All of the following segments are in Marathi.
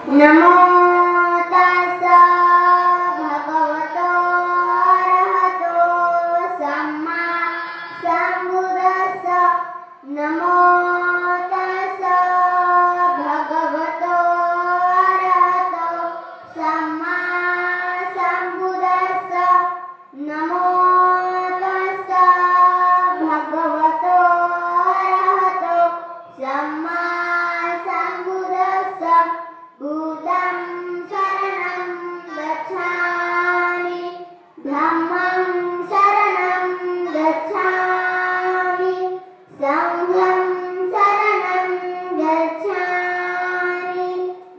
नमो तस्सा भगवतो अरहतो सम्मा सम्बुद्धस्सा। नमो तस्सा भगवतो अरहतो सम्मा सम्बुद्धस्सा। नमो तस्सा भगवतो अरहतो सम्मा सम्बुद्धस्सा। बुद्धं शरणं गच्छामि, धम्मं शरणं गच्छामि, संघं शरणं गच्छामि।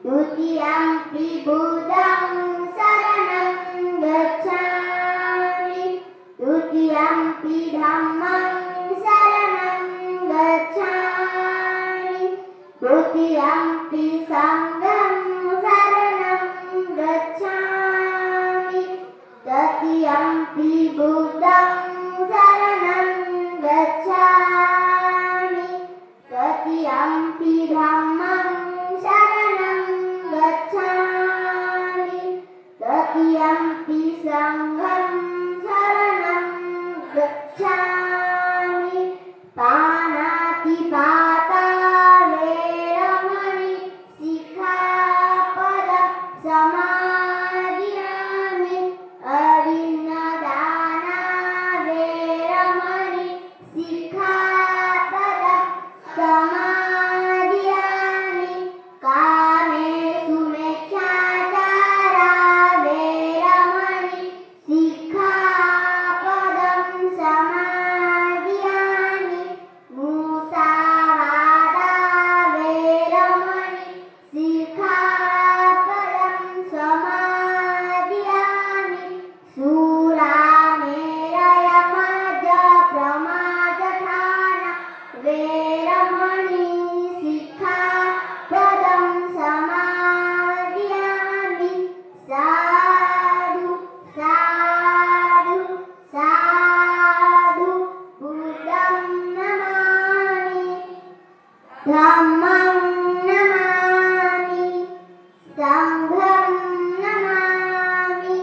द्वितीयंपि बुद्धं शरणं गच्छामि, तृतीयंपि धम्मं शरणं गच्छामि, तृतीयंपि संघं शरणं गच्छामि, तृतीयंपि बुद्धं शरणं गच्छामि, तृतीयंपि धम्मं शरणं गच्छामि, तृतीयंपि संघं शरणं गच्छामि। पानातिपाता वेरमणि सिक्खापदं समादियामि। अदिन्नदाना वेरमणि सिक्खापदं समादियामि। कामेषु मिथ्याचारा वेरमणि सिक्खापदं समादियामि। मुसावादा वेरमणि सिक्खापदं समादियामि। शूरामेरयमद्यप्रमादठाना वेरमणि सिक्खापदं समादियामि। साधु साधु साधु। बुद्धं नमामि, धम्मं नमामि, संघं नमामि।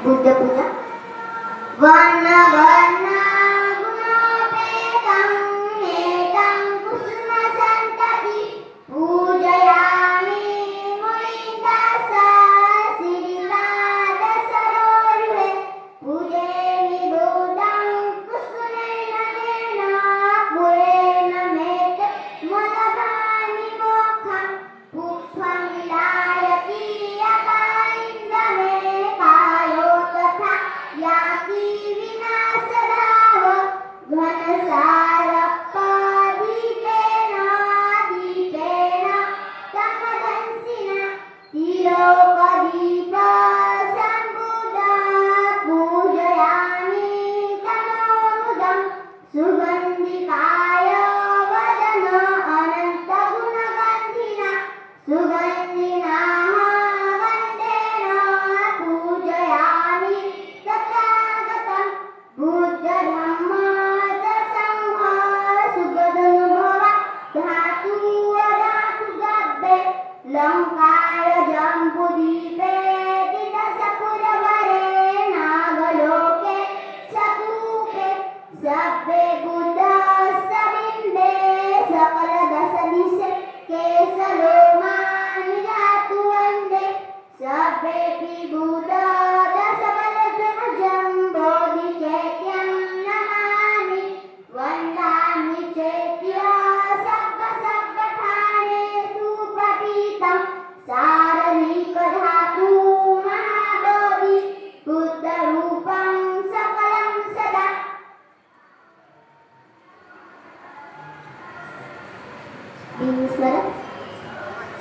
बुद्ध पूजा। वर्ण वर्ण गुणोपेतं एतं कुसुमसन्तति पूजयामि मुनिन्दसा सिरिपादसरोरुहे। पूजयामि बुद्धं कुसुमेन पुरेण मेते मदभामि मोक्षं। पुष्पं विलायति यथा इन्द्रमे कायो तथा याति विनाशदाव। घनसारप्पदीपेन दीपेन तमदंसिना तिलोकदीप सम्बुद्धं पूजयामि तमोमुदं। सुगन्धिकाय वदन अनन्तगुणगन्धिना सुगन्धिनाः गन्धेन पूजयामि तथागतं। बुद्धधम्म संघ सुगदनुभवा धातु धातु गब्बे। लङ्काय जम्बुद्वीपे दिदशपुरवरे नागलोके चतुके। सब्बे बुद्धस्य बिम्बे सकलदशदिशे केशलोमानि जातु वन्दे। सब्बेऽपि बुद्धा दशबलजनजं बोधिचैत्यं नमामि। वन्दामि चैत्य सब्बठानेषु पठितं सारनिकधातु महाबोधि। बुद्धरूपं सकलं सदा।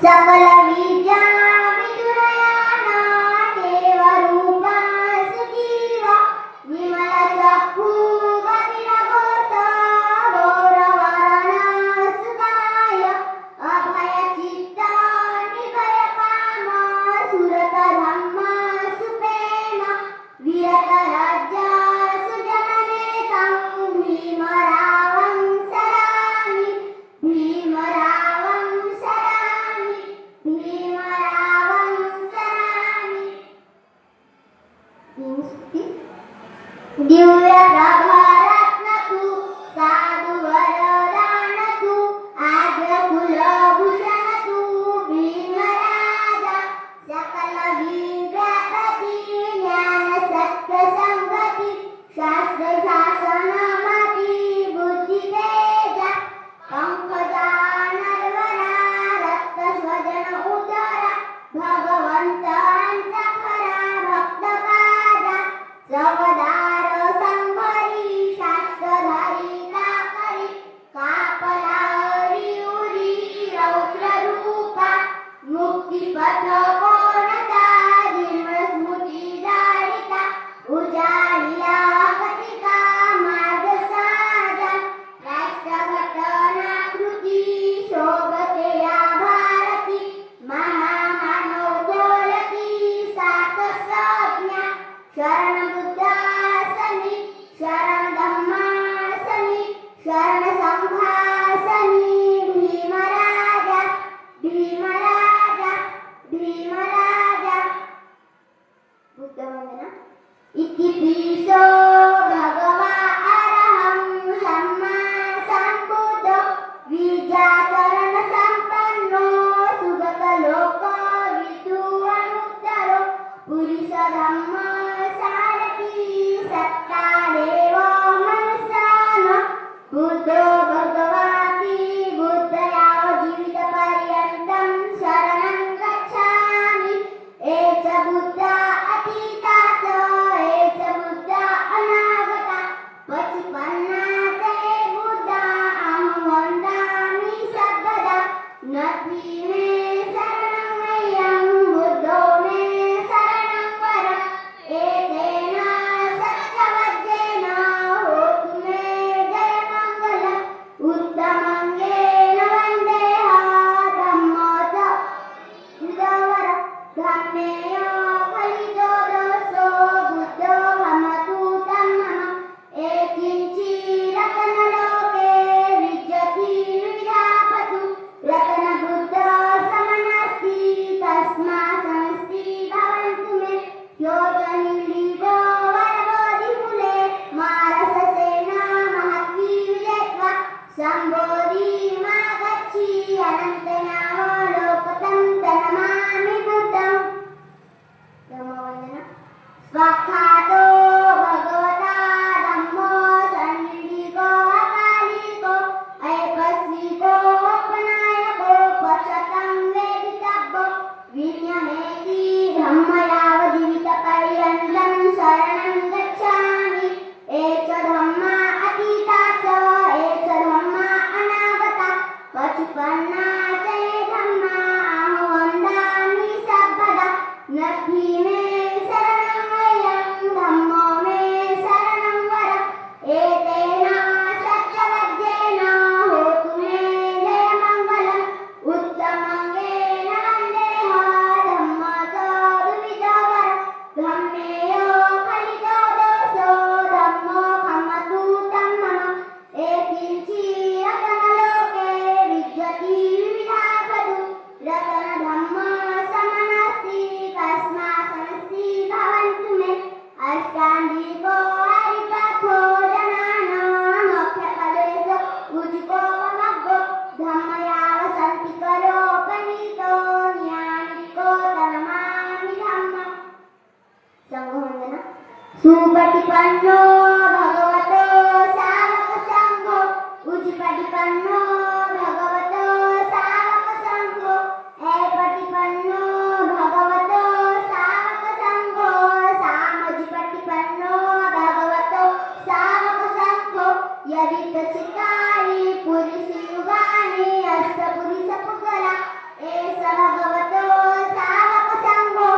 सकल विद्या विदुरयाना देवरूपा सुजीवा। विमल चक्षु गतिरघोष गौरवर्ण सुताय। अभय चित्त निभय काम सुरत धम्म सुप्रेम। विरत राज्य सुजनने दिव्य प्रभारत्न तू साधु वरदान तू आद्य कुलभूषण तू भीमराजा सकल विद्यापती ज्ञान सत्य संगती शास्त्र शासन मती बुद्धि तेजा पंकजानर्वरा रक्त स्वजन उदरा भगवंतांचा खरा भक्त काजा जगदार संभरी शास्त्रधारी ताकरी कापलारी उरी रौद्र रूपा मुक्तिपथ कोणता निर्मळ स्मृती जाळिता उजाळिला कटिका मार्ग साजा राष्ट्रघटनाकृती शोभते या भारती महामानव बोलती सात संज्ञा शरण बुद्धासनी शरण धम्मासनी शरण संघासनी भीमराजा भीमराजा भीमराजा बुद्ध वंदना इतिपिसो भगवा अरहं सम्मा संबुद्धो विद्याचरण संपन्नो सुगत लोक विद्वानुत्तरो पुरुष धम्म सारथी सत्ता देव मनुष्यान बुद्धो भगवाती बुद्धयाव जीवित पर्यंतं शरणं गच्छामि एच बुद्धा अतीताच एच बुद्धा अनागता पचपन्नाचे बुद्धा अहं वन्दामि सर्वदा नथी मे शरणं मह्यं बुद्धो मे शरणं वरम् एतेन सत्यवज्रेण होतु मे जयमङ्गलम् उत्तमङ्गेन वन्देह धम्मो च विदवर धम्मेयो फलितो दोषो बुद्धो भमतु तं मम एकिञ्चिरतनलोके विद्यति विद्यापतु रतनबुद्धो समनस्ति तस्मा समस्ति भवन्तु मे योजनिलिगो वरबोधिमूले मारससेना महत्वी विजयत्वा सम्बोधि मा गच्छि अनन्तनामो लोकतं तनमामि बुद्धम् धम्मवन्दना स्वाख्यातो भगवता धम्मो सन्निधिको अकालिको ऐपस्विको अपनायको पचतं वेदितव्यो विनियमेति धम्मयाव जीवितपर्यन्तं शरणं गच्छामि एच धम्मा अतीताच एच धम्मा अनागता पचपन्नाचे धम्मा अहं वन्दामि सर्वदा नथी मे शरणं मह्यं धम्मो मे शरणं वरम् एतेन सत्यवज्रेण होतु मे जयमङ्गलम् उत्तमङ्गेन वन्देह धम्मो च विदवर धम्मेयो फलितो दोषो धम्मो भमतु तं मम एकिञ्चिरतनलोके विद्यति विद्यापतु रतनधम्म समनस्ति तस्मा समस्ति भवन्तु मे अष्टाङ्गिको हरिपथो जनानां मोक्षफलेषु उज्जुको मग्गो धम्मयाव सन्ति करोपनीतो ज्ञानिको तनमामि धम्मम् संघवन्दना सुपटिपन्नो भगवतो सावक संघो उज्जपटिपन्नो भगवतो सावक संघो ऐपटिपन्नो भगवतो सावक संघो सामजिपटिपन्नो भगवतो सावक संघो यदितचित्तानि पुरुषि युगानि अष्टपुरुषपुगला एष भगवतो सावक संघो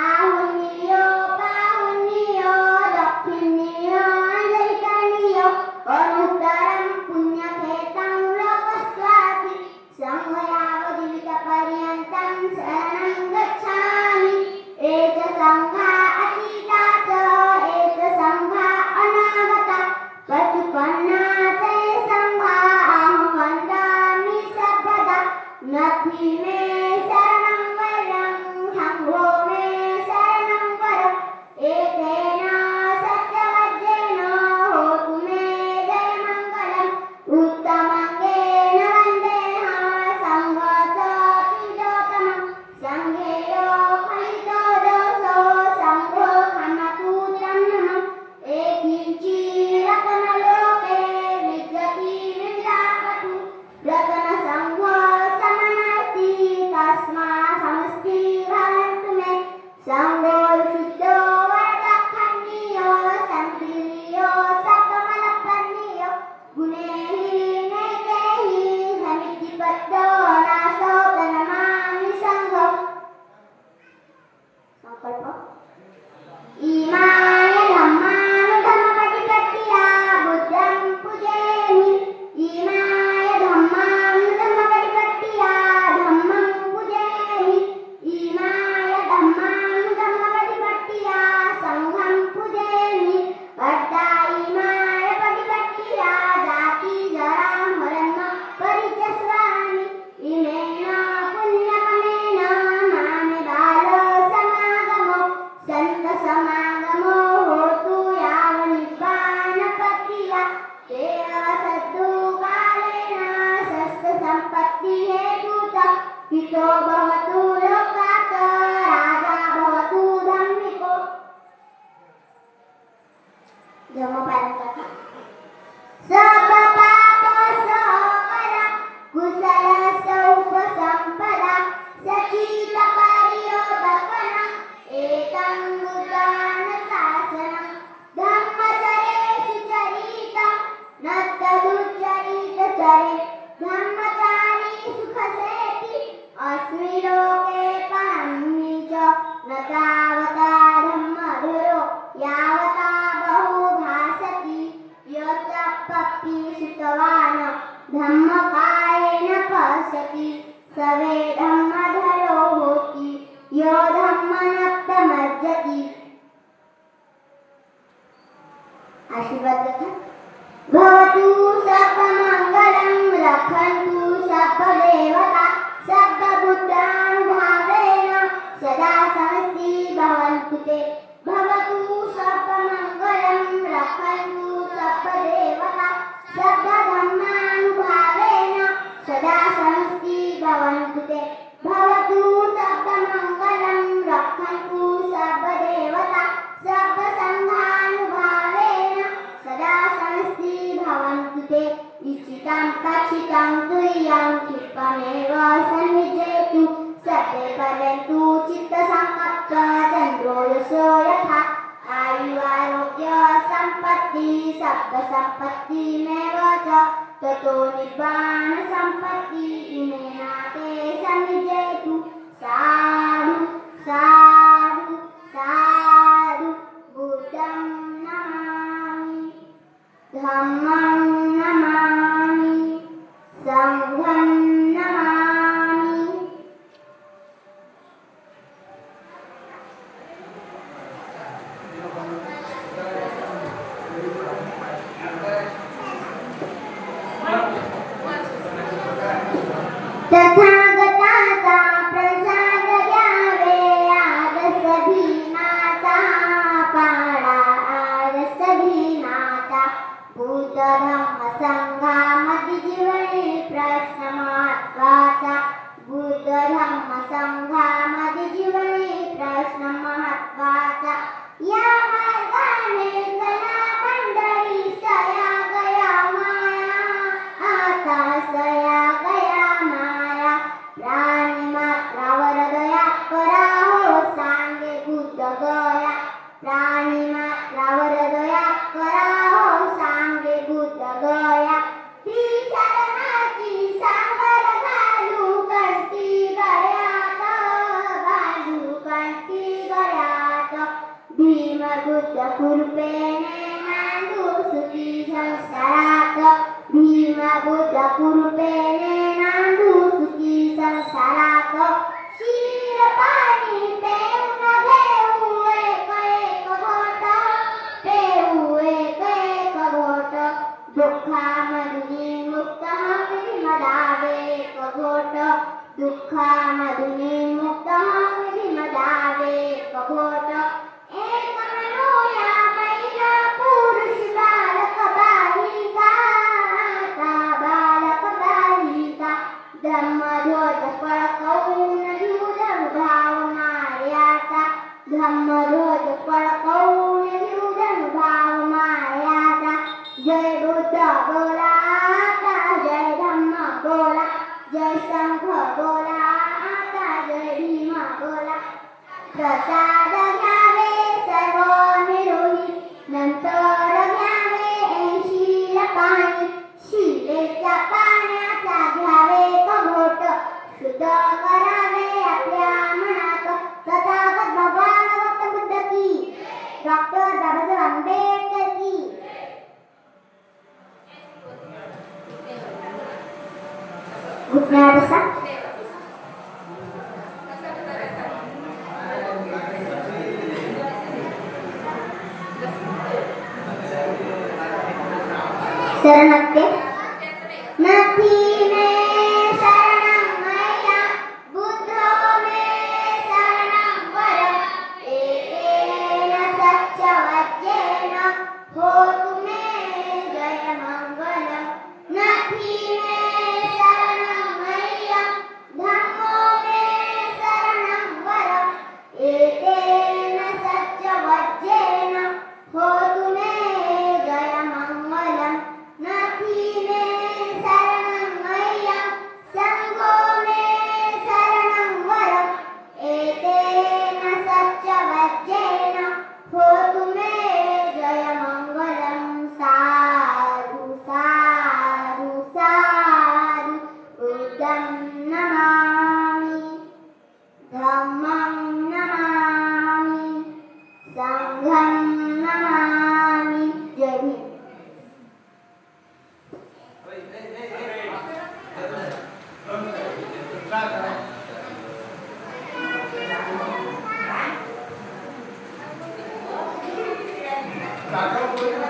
आहुनीयो पाहुनीयो दक्षिणीयो अंजलिकरणीयो अनुत्तरं पुण्यक्षेत्रं लोकस्वाति संघयाव जीवितपर्यन्तं शरणं गच्छामि एच संघा अतीताच एच संघा अनागता पचपन्नाचे धम्मपालन कथा. सब पाप सकला कुशल सौपसंपदा सचित परियोदकन एकं बुद्धान शासनं धम्मचरेषु चरितं नत्तदुच्चरित चरे धम्मचारी सुखसेति अस्मि लोके परं च न तावता धम्मधुरो यावता बहु भासति यच्चपपि सुतवान् धम्मकायेन पश्यति सवे धम्मधरो होति यो धम्मनप्तमज्जति. आशीर्वाद कथा. भवतु सर्वमङ्गलं रक्षन्तु सर्वदेवता सर्वभूतानुभावेन सदा समस्ति भवन्तु ते. भवतु सर्वमङ्गलं रक्षन्तु सर्वदेवता सर्वधर्मानुभावेन सदा समस्ति भवन्तु ते. भवतु सर्वमङ्गलं रक्षन्तु सर्वदेवता सर्वसङ्घानुभावेन सदा समस्ति भवन्तु ते. इच्छितं कक्षितं तुर्यं क्षिप्तमेव सन्निजेतु सर्वे पर्यन्तु चित्तसंकप्तचन्द्रो यशो यथा आयुरारोग्य सम्पत्ति सप्तसम्पत्तिमेव च ततो निर्वाण सम्पत्ति इमे नाते सन्निजेतु. साधु साधु साधु. बुद्धं नमामि धम्मं नमामि संघं नमामि. तथागताचा प्रसाद घ्यावे आदर्श भीमाचा पाडा आदर्श भीमाचा बुद्ध धम्म संघामध्ये जीवनी प्रश्न महत्वाचा बुद्ध धम्म संघामध्ये जीवनी प्रश्न महत्वाचा. या मार्गाने चला मंडळी सया गया माया आता सया गया माया प्राणी मात्रावर दया करा हो सांगे बुद्ध गया प्राणी मात्रावर दया करा हो सांगे बुद्ध गया. त्रिशरणाची सांगड घालू कंठी गळ्यात घालू कंठी गळ्यात भीम बुद्ध कृपेने नांदू सुखी संसारात भीम बुद्ध कृपेने नांदू सुखी संसारात. क्षीर पाणी पेऊन घेऊ एक एक घोट पेऊ एक एक घोट दुःखामधुनी मुक्त हम भीमदावे एक घोट दुःखामधुनी मुक्त हम भीमदावे एक घोट. एक मनोया महिला पुरुष बालक बालिका बालक बालिका धम्मध्वज फडकवून घेऊ धनुभाव मायाचा धम्मध्वज फडकवून घेऊ धनुभाव मायाचा. जय बुद्ध बोला आता जय धम्म बोला जय संघ बोला आता जय भीम बोला. प्रसाद घ्यावे सर्व निरोगी नंतर घ्यावे ऐंशील पाणी शिलेच्या पाण्याचा घ्यावे घोट शुद्ध करावे आपल्या मनात. तथागत भगवान गौतम बुद्ध की डॉक्टर बाबासाहेब आंबेडकर की. घुटण्यावर बसा. शरणागते. नथी में शरणं मया बुद्धो में शरणं वरम् एकेन सत्यवचनेन होतु मे जय मंगलम्. नथी में शरणं मया धम्मो में शरणं वरम् एकेन सत्यवचनेन होतु मे बुद्धं नमामि. जय भीम. Caramba,